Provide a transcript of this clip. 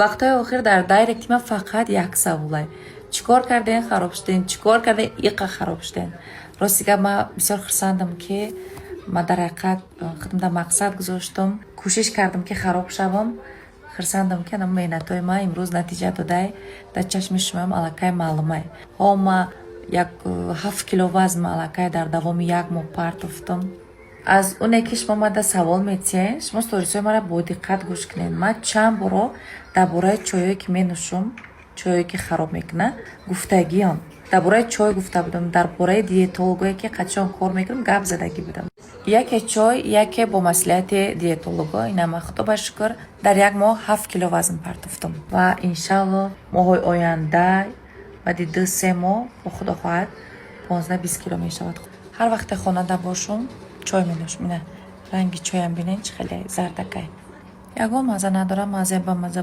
вақтҳои охир дар дайректи ман фақат як саволай: чикор кардем хароб шудем, чикор кардем иқа хароб шудем. рости гап ман бисёр хурсандам ки ман дар ҳақиқат худамда мақсад гузоштам, кӯшиш кардам ки хароб шавам. хурсандам ки меҳнатҳои ман имрӯз натиҷа додай, дар чашми шумоам аллакай маълумай. ҳо ман як 7 кило вазн аллакай дар давоми як моҳ партофтам. аз оне ки шумо мада савол метиҳед, шумо сторисҳои маро бодиққат гӯш кунед. ман чанд боро дар бораи чойҳое ки менӯшам, чойҳое ки хароб мекунад гуфтагиам. дар бораи чой гуфта будам, дар бораи диетологое ки қачон кор мекунам гап задагӣ будам. яке чой, яке бо маслиҳати диетолого. ина ман худоба шукр дар як моҳ 7 кило вазн партофтам ва иншалло моҳҳои оянда баъди 2-3 моҳ бо худо хоҳад 15-20 кило мешавад. ҳар вақте хонада бошам чой менӯшам. ина ранги чоям бинед чӣ хеле зардакай. ягон маза надорад, мазе ба маза.